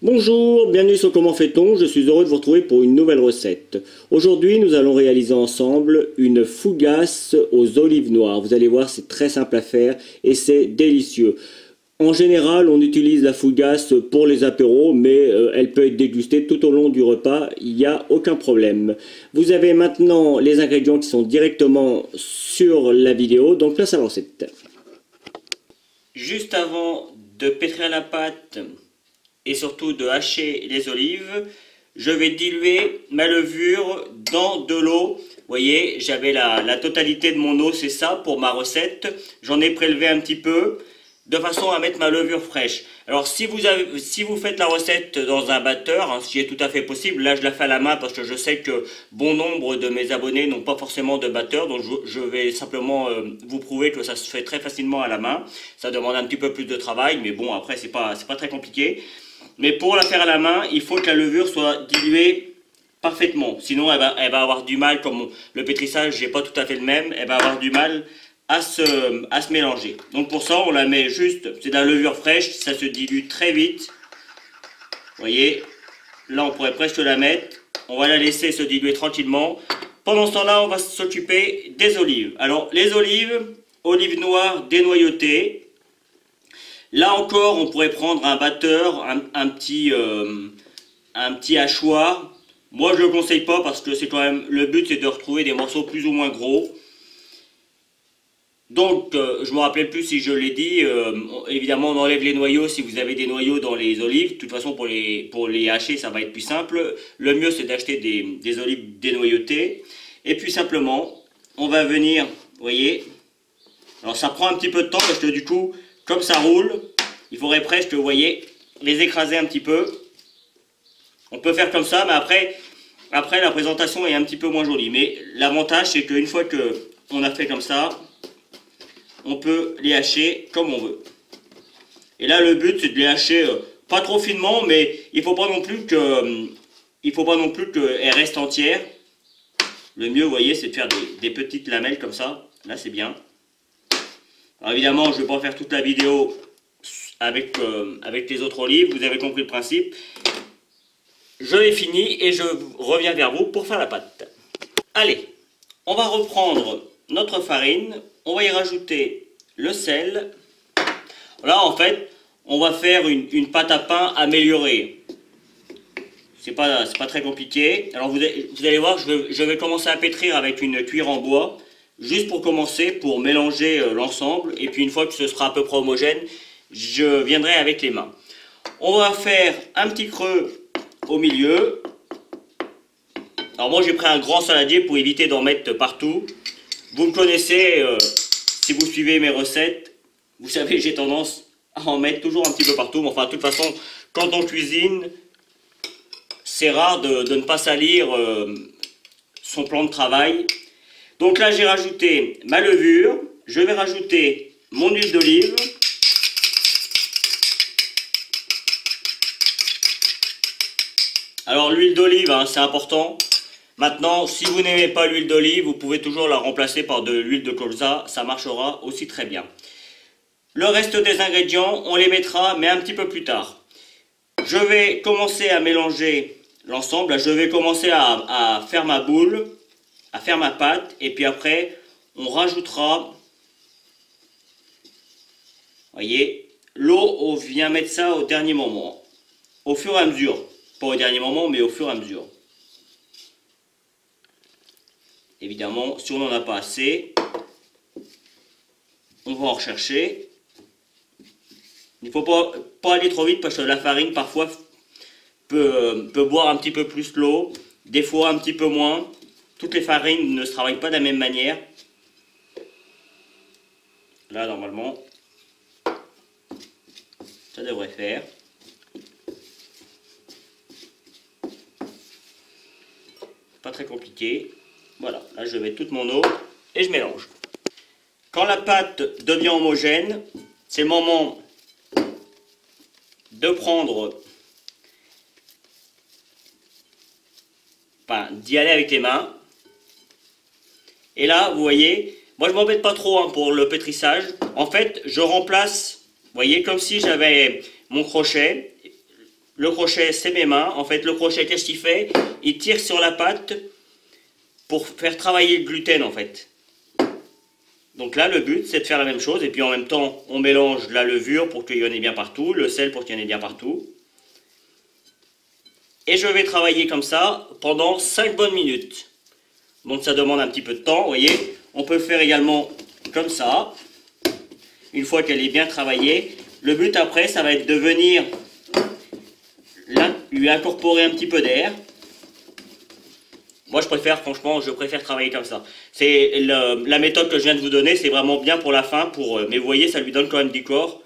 Bonjour, bienvenue sur Comment fait-on, je suis heureux de vous retrouver pour une nouvelle recette. Aujourd'hui, nous allons réaliser ensemble une fougasse aux olives noires. Vous allez voir, c'est très simple à faire et c'est délicieux. En général, on utilise la fougasse pour les apéros, mais elle peut être dégustée tout au long du repas, il n'y a aucun problème. Vous avez maintenant les ingrédients qui sont directement sur la vidéo, donc place à la recette. Juste avant de pétrir la pâte et surtout de hacher les olives, je vais diluer ma levure dans de l'eau. Vous voyez, j'avais la totalité de mon eau, c'est ça pour ma recette. J'en ai prélevé un petit peu, de façon à mettre ma levure fraîche. Alors si vous faites la recette dans un batteur, hein, ce qui est tout à fait possible, là je la fais à la main parce que je sais que bon nombre de mes abonnés n'ont pas forcément de batteur, donc je vais simplement vous prouver que ça se fait très facilement à la main. Ça demande un petit peu plus de travail, mais bon, après c'est pas très compliqué. Mais pour la faire à la main, il faut que la levure soit diluée parfaitement. Sinon, elle va avoir du mal, comme le pétrissage, j'ai pas tout à fait le même, elle va avoir du mal à se mélanger. Donc pour ça, on la met juste, c'est de la levure fraîche, ça se dilue très vite. Vous voyez, là on pourrait presque la mettre. On va la laisser se diluer tranquillement. Pendant ce temps-là, on va s'occuper des olives. Alors les olives noires dénoyautées. Là encore, on pourrait prendre un batteur, un petit hachoir. Moi, je ne le conseille pas parce que c'est quand même le but, c'est de retrouver des morceaux plus ou moins gros. Donc, je ne me rappelle plus si je l'ai dit. Évidemment, on enlève les noyaux si vous avez des noyaux dans les olives. De toute façon, pour les hacher, ça va être plus simple. Le mieux, c'est d'acheter des olives dénoyautées. Et puis simplement, on va venir, vous voyez. Alors, ça prend un petit peu de temps parce que du coup, comme ça roule, il faudrait presque, vous voyez, les écraser un petit peu. On peut faire comme ça, mais après la présentation est un petit peu moins jolie. Mais l'avantage, c'est qu'une fois qu'on a fait comme ça, on peut les hacher comme on veut. Et là, le but, c'est de les hacher pas trop finement, mais il ne faut pas non plus qu'elles restent entières. Le mieux, vous voyez, c'est de faire des petites lamelles comme ça. Là, c'est bien. Alors évidemment, je ne vais pas faire toute la vidéo avec les autres olives, vous avez compris le principe. Je l'ai fini et je reviens vers vous pour faire la pâte. Allez, on va reprendre notre farine, on va y rajouter le sel. Là, en fait, on va faire une pâte à pain améliorée. C'est pas très compliqué. Alors vous allez voir, je vais commencer à pétrir avec une cuillère en bois. Juste pour commencer, pour mélanger l'ensemble, et puis une fois que ce sera à peu près homogène, je viendrai avec les mains. On va faire un petit creux au milieu. Alors moi j'ai pris un grand saladier pour éviter d'en mettre partout. Vous me connaissez, si vous suivez mes recettes, vous savez j'ai tendance à en mettre toujours un petit peu partout. Mais enfin de toute façon, quand on cuisine, c'est rare de ne pas salir son plan de travail. Donc là, j'ai rajouté ma levure, je vais rajouter mon huile d'olive. Alors l'huile d'olive, hein, c'est important. Maintenant, si vous n'aimez pas l'huile d'olive, vous pouvez toujours la remplacer par de l'huile de colza, ça marchera aussi très bien. Le reste des ingrédients, on les mettra, mais un petit peu plus tard. Je vais commencer à mélanger l'ensemble, je vais commencer à faire ma boule, à faire ma pâte, et puis après on rajoutera, voyez, l'eau, on vient mettre ça au dernier moment, au fur et à mesure, pas au dernier moment mais au fur et à mesure. Évidemment, si on n'en a pas assez, on va en rechercher. Il ne faut pas aller trop vite parce que la farine parfois peut boire un petit peu plus l'eau, des fois un petit peu moins. Toutes les farines ne se travaillent pas de la même manière. Là, normalement, ça devrait faire. Pas très compliqué. Voilà, là je mets toute mon eau et je mélange. Quand la pâte devient homogène, c'est le moment de prendre, d'y aller avec les mains. Et là, vous voyez, moi je m'embête pas trop hein, pour le pétrissage. En fait, je remplace, vous voyez, comme si j'avais mon crochet. le crochet, c'est mes mains. En fait, le crochet, qu'est-ce qu'il fait? Il tire sur la pâte pour faire travailler le gluten, en fait. Donc là, le but, c'est de faire la même chose. Et puis en même temps, on mélange la levure pour qu'il y en ait bien partout, le sel pour qu'il y en ait bien partout. Et je vais travailler comme ça pendant 5 bonnes minutes. Donc ça demande un petit peu de temps, vous voyez. On peut faire également comme ça. Une fois qu'elle est bien travaillée, le but après, ça va être de venir là, lui incorporer un petit peu d'air. Moi, franchement, je préfère travailler comme ça. C'est la méthode que je viens de vous donner, c'est vraiment bien pour la fin. Mais vous voyez, ça lui donne quand même du corps.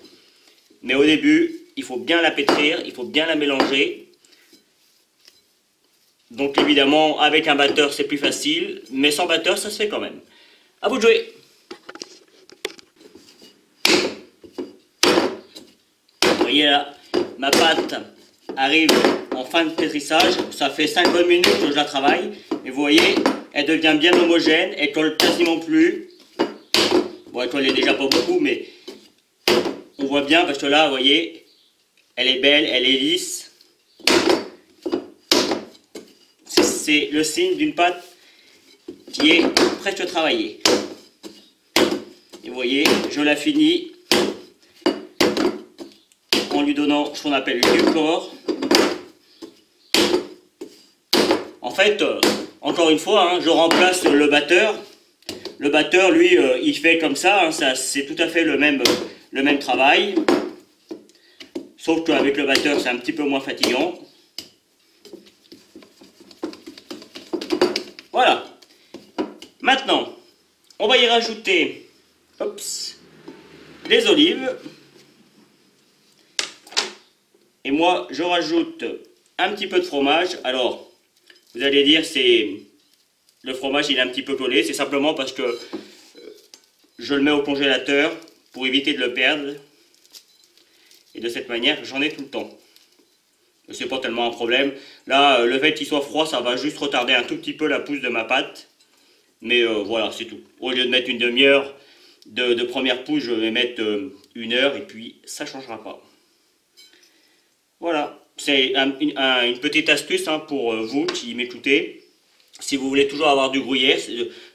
Mais au début, il faut bien la pétrir, il faut bien la mélanger. Donc évidemment, avec un batteur, c'est plus facile. Mais sans batteur, ça se fait quand même. À vous de jouer! Vous voyez là, ma pâte arrive en fin de pétrissage. Ça fait 5 bonnes minutes que je la travaille. Et vous voyez, elle devient bien homogène. Elle colle quasiment plus. Bon, elle collait déjà pas beaucoup, mais on voit bien parce que là, vous voyez, elle est belle, elle est lisse. C'est le signe d'une pâte qui est presque travaillée. Et vous voyez, je la finis en lui donnant ce qu'on appelle du corps. En fait, encore une fois, hein, je remplace le batteur. Le batteur, lui, il fait comme ça, hein, c'est tout à fait le même travail. Sauf qu'avec le batteur, c'est un petit peu moins fatigant. Voilà. Maintenant, on va y rajouter les olives. Et moi, je rajoute un petit peu de fromage. Alors, vous allez dire, le fromage, il est un petit peu collé. C'est simplement parce que je le mets au congélateur pour éviter de le perdre. Et de cette manière, j'en ai tout le temps. C'est pas tellement un problème. Là, le fait qu'il soit froid, ça va juste retarder un tout petit peu la pousse de ma pâte. Mais voilà, c'est tout. Au lieu de mettre une demi-heure de première pousse, je vais mettre 1 heure et puis ça ne changera pas. Voilà, c'est une petite astuce hein, pour vous qui m'écoutez. Si vous voulez toujours avoir du gruyère,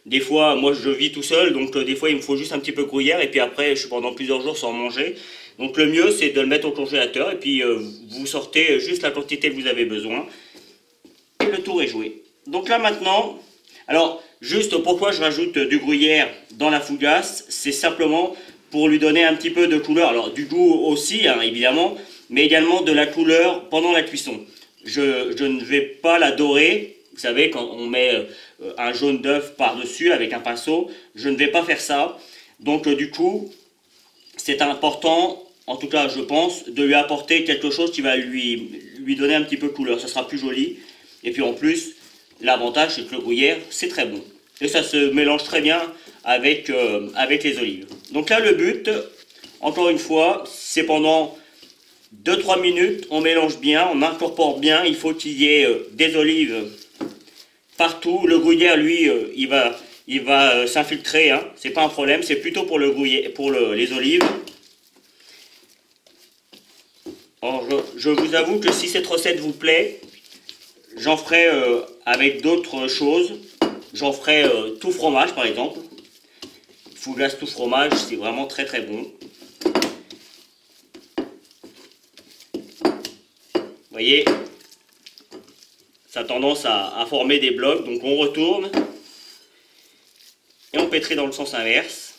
des fois, moi je vis tout seul, donc des fois il me faut juste un petit peu de gruyère et puis après je suis pendant plusieurs jours sans manger. Donc le mieux c'est de le mettre au congélateur et puis vous sortez juste la quantité que vous avez besoin et le tour est joué. Donc là maintenant, alors juste pourquoi je rajoute du gruyère dans la fougasse, c'est simplement pour lui donner un petit peu de couleur, alors du goût aussi hein, évidemment, mais également de la couleur pendant la cuisson. Je ne vais pas la dorer, vous savez quand on met un jaune d'œuf par-dessus avec un pinceau, je ne vais pas faire ça. Donc du coup, c'est important, en tout cas je pense, de lui apporter quelque chose qui va lui donner un petit peu de couleur, ça sera plus joli. Et puis en plus, l'avantage c'est que le gruyère, c'est très bon. Et ça se mélange très bien avec les olives. Donc là le but, encore une fois, c'est pendant 2-3 minutes, on mélange bien, on incorpore bien, il faut qu'il y ait des olives partout. Le gruyère, lui, il va s'infiltrer, hein. C'est pas un problème, c'est plutôt pour le gruyère, pour les olives. Alors, je vous avoue que si cette recette vous plaît, j'en ferai avec d'autres choses. J'en ferai tout fromage, par exemple. Fougasse tout fromage, c'est vraiment très très bon. Vous voyez, ça a tendance à former des blocs, donc on retourne et on pétrit dans le sens inverse.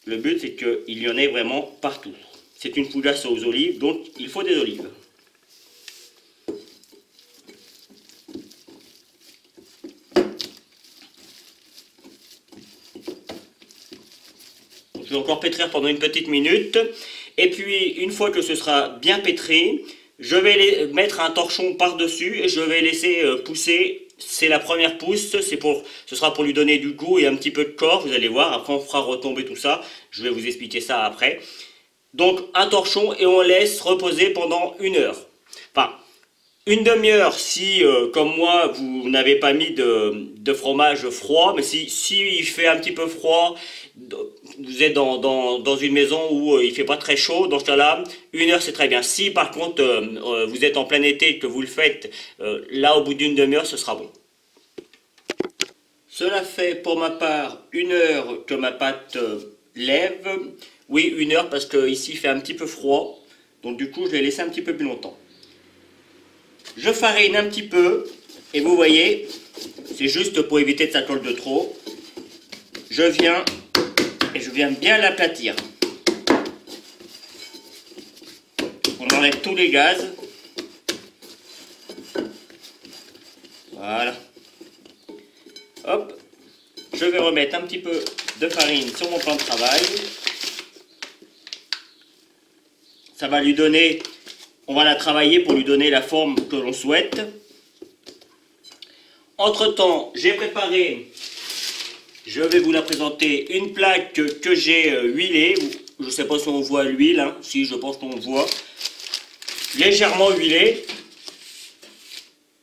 Le but c'est qu'il y en ait vraiment partout. C'est une fougasse aux olives, donc il faut des olives. Donc, je vais encore pétrir pendant une petite minute. Et puis, une fois que ce sera bien pétri, je vais mettre un torchon par-dessus et je vais laisser pousser. C'est la première pousse, ce sera pour lui donner du goût et un petit peu de corps, vous allez voir. Après, on fera retomber tout ça. Je vais vous expliquer ça après. Donc, un torchon et on laisse reposer pendant 1 heure. Enfin, une demi-heure si, comme moi, vous n'avez pas mis de fromage froid. Mais si il fait un petit peu froid, vous êtes dans une maison où il fait pas très chaud, dans ce cas-là, 1 heure c'est très bien. Si par contre vous êtes en plein été et que vous le faites, là au bout d'une demi-heure ce sera bon. Cela fait pour ma part 1 heure que ma pâte lève. Oui, 1 heure parce que ici il fait un petit peu froid, donc du coup je vais laisser un petit peu plus longtemps. Je farine un petit peu et vous voyez, c'est juste pour éviter que ça colle de trop. Je viens bien l'aplatir. On enlève tous les gaz. Voilà. Hop. Je vais remettre un petit peu de farine sur mon plan de travail. Ça va lui donner, on va la travailler pour lui donner la forme que l'on souhaite. Entre-temps, j'ai préparé, je vais vous la présenter, une plaque que j'ai huilée. Je ne sais pas si on voit l'huile, hein. Si, je pense qu'on voit. Légèrement huilée.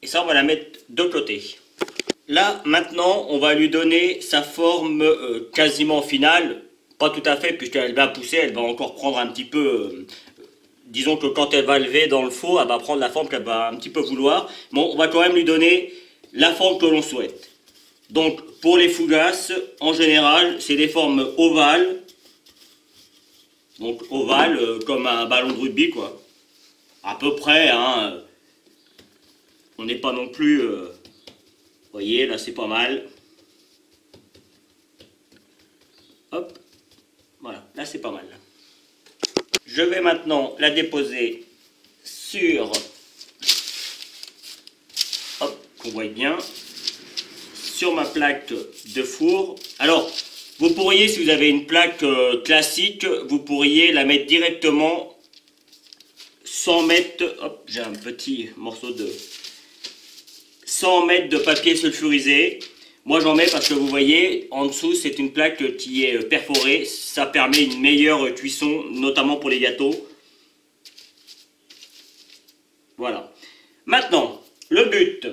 Et ça, on va la mettre de côté. Là, maintenant, on va lui donner sa forme quasiment finale. Pas tout à fait, puisqu'elle va pousser, elle va encore prendre un petit peu... disons que quand elle va lever dans le four, elle va prendre la forme qu'elle va un petit peu vouloir. Bon, on va quand même lui donner la forme que l'on souhaite. Donc, pour les fougasses, en général, c'est des formes ovales. Donc, ovales, comme un ballon de rugby, quoi. À peu près, hein. On n'est pas non plus... vous voyez, là, c'est pas mal. Hop. Voilà, là, c'est pas mal. Je vais maintenant la déposer sur... Hop, qu'on voit bien. Sur ma plaque de four. Alors, vous pourriez, si vous avez une plaque classique, vous pourriez la mettre directement sans mettre... Hop, j'ai un petit morceau de... 100 mètres de papier sulfurisé. Moi j'en mets parce que vous voyez, en dessous c'est une plaque qui est perforée. Ça permet une meilleure cuisson, notamment pour les gâteaux. Voilà. Maintenant, le but,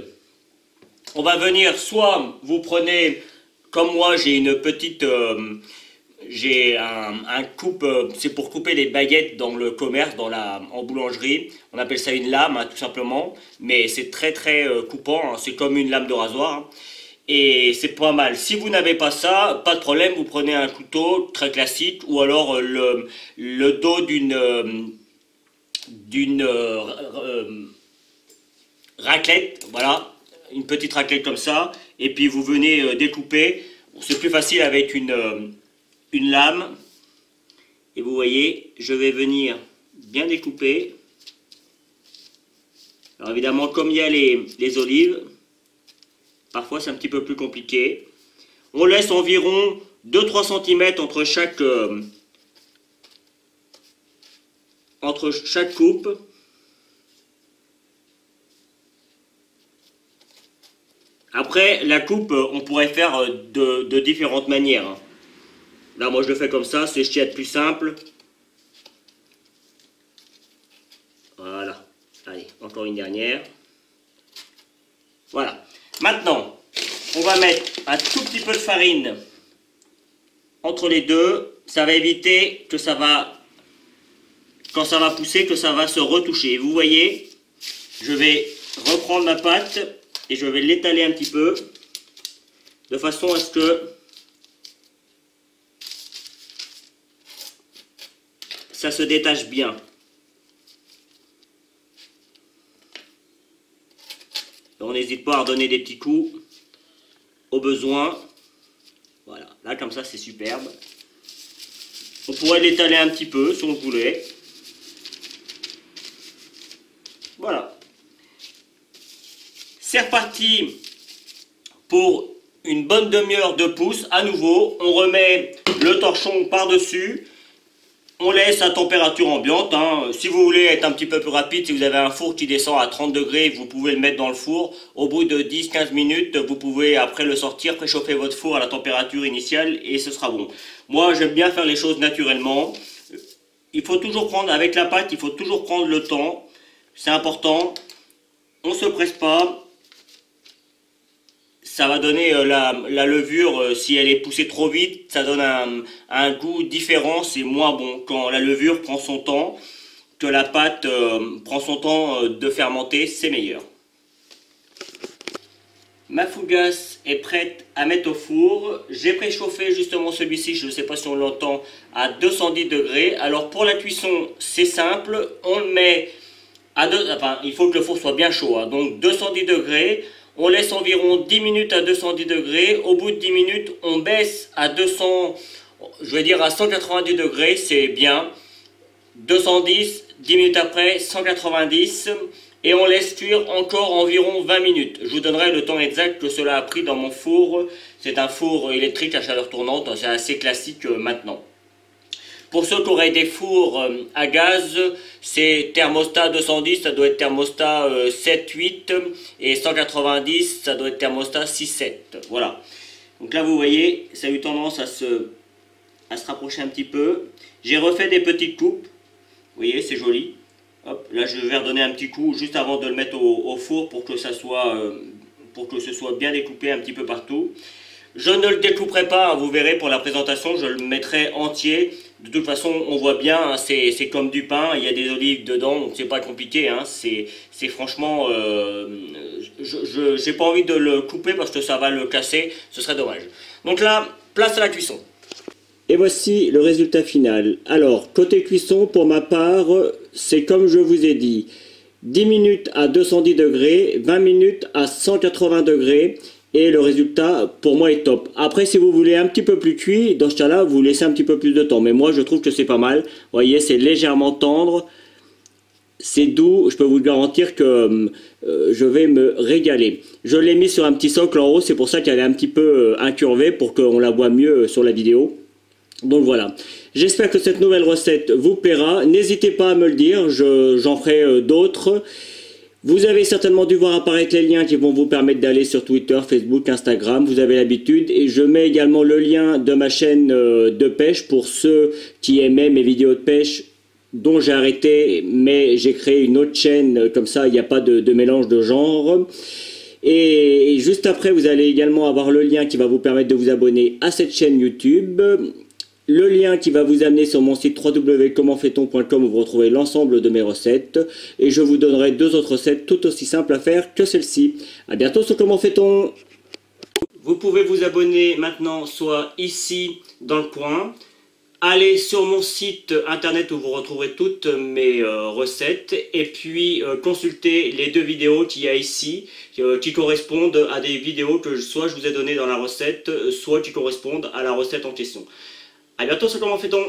on va venir, soit vous prenez, comme moi j'ai une petite... j'ai un coupe, c'est pour couper les baguettes dans le commerce, en boulangerie. On appelle ça une lame, hein, tout simplement. Mais c'est très très coupant, hein. C'est comme une lame de rasoir. Hein. Et c'est pas mal. Si vous n'avez pas ça, pas de problème, vous prenez un couteau très classique. Ou alors le dos d'une raclette. Voilà, une petite raclette comme ça. Et puis vous venez découper. C'est plus facile avec une lame, et vous voyez, je vais venir bien découper. Alors évidemment, comme il y a les olives, parfois c'est un petit peu plus compliqué. On laisse environ 2-3 cm entre chaque coupe. Après, la coupe, on pourrait faire de différentes manières, hein. Là, moi, je le fais comme ça, c'est ce qu'il y a de plus simple. Voilà. Allez, encore une dernière. Voilà. Maintenant, on va mettre un tout petit peu de farine entre les deux. Ça va éviter que ça va, quand ça va pousser, que ça va se retoucher. Vous voyez, je vais reprendre ma pâte et je vais l'étaler un petit peu, de façon à ce que ça se détache bien. On n'hésite pas à redonner des petits coups au besoin. Voilà, là comme ça c'est superbe. On pourrait l'étaler un petit peu si on voulait. Voilà. C'est reparti pour une bonne demi-heure de pouce. À nouveau, on remet le torchon par-dessus. On laisse à température ambiante, hein. Si vous voulez être un petit peu plus rapide, si vous avez un four qui descend à 30 degrés, vous pouvez le mettre dans le four. Au bout de 10-15 minutes, vous pouvez après le sortir, préchauffer votre four à la température initiale et ce sera bon. Moi, j'aime bien faire les choses naturellement. Il faut toujours prendre, avec la pâte, il faut toujours prendre le temps. C'est important. On ne se presse pas. ça va donner la levure, si elle est poussée trop vite, ça donne un goût différent, c'est moins bon. Quand la levure prend son temps, que la pâte prend son temps de fermenter, c'est meilleur. Ma fougasse est prête à mettre au four. J'ai préchauffé justement celui-ci, je ne sais pas si on l'entend, à 210 degrés. Alors pour la cuisson, c'est simple, on le met à il faut que le four soit bien chaud, hein. Donc 210 degrés, on laisse environ 10 minutes à 210 degrés. Au bout de 10 minutes, on baisse à 200, je vais dire à 190 degrés, c'est bien. 210, 10 minutes après, 190. Et on laisse cuire encore environ 20 minutes. Je vous donnerai le temps exact que cela a pris dans mon four. C'est un four électrique à chaleur tournante, c'est assez classique maintenant. Pour ceux qui auraient des fours à gaz, c'est thermostat 210, ça doit être thermostat 7-8. Et 190, ça doit être thermostat 6-7. Voilà. Donc là, vous voyez, ça a eu tendance à se rapprocher un petit peu. J'ai refait des petites coupes. Vous voyez, c'est joli. Hop, là je vais redonner un petit coup juste avant de le mettre au four pour que ça soit, pour que ce soit bien découpé un petit peu partout. Je ne le découperai pas, hein, vous verrez pour la présentation, je le mettrai entier. De toute façon, on voit bien, hein, c'est comme du pain, il y a des olives dedans, donc c'est pas compliqué. Hein, c'est franchement, j'ai pas envie de le couper parce que ça va le casser, ce serait dommage. Donc là, place à la cuisson. Et voici le résultat final. Alors, côté cuisson, pour ma part, c'est comme je vous ai dit. 10 minutes à 210 degrés, 20 minutes à 180 degrés. Et le résultat, pour moi, est top. Après, si vous voulez un petit peu plus cuit, dans ce cas-là, vous laissez un petit peu plus de temps. Mais moi, je trouve que c'est pas mal. Vous voyez, c'est légèrement tendre. C'est doux. Je peux vous garantir que je vais me régaler. Je l'ai mis sur un petit socle en haut. C'est pour ça qu'elle est un petit peu incurvée pour qu'on la voit mieux sur la vidéo. Donc voilà, j'espère que cette nouvelle recette vous plaira. N'hésitez pas à me le dire, j'en ferai d'autres. Vous avez certainement dû voir apparaître les liens qui vont vous permettre d'aller sur Twitter, Facebook, Instagram, vous avez l'habitude. Et je mets également le lien de ma chaîne de pêche pour ceux qui aimaient mes vidéos de pêche dont j'ai arrêté, mais j'ai créé une autre chaîne, comme ça il n'y a pas de mélange de genre. Et juste après, vous allez également avoir le lien qui va vous permettre de vous abonner à cette chaîne YouTube. Le lien qui va vous amener sur mon site www.commentfaiton.com où vous retrouvez l'ensemble de mes recettes. Et je vous donnerai 2 autres recettes tout aussi simples à faire que celle-ci. A bientôt sur Comment fait-on. Vous pouvez vous abonner maintenant soit ici dans le coin. Allez sur mon site internet où vous retrouverez toutes mes recettes. Et puis consultez les 2 vidéos qu'il y a ici qui correspondent à des vidéos que soit je vous ai données dans la recette, soit qui correspondent à la recette en question. A bientôt sur Comment fait-on.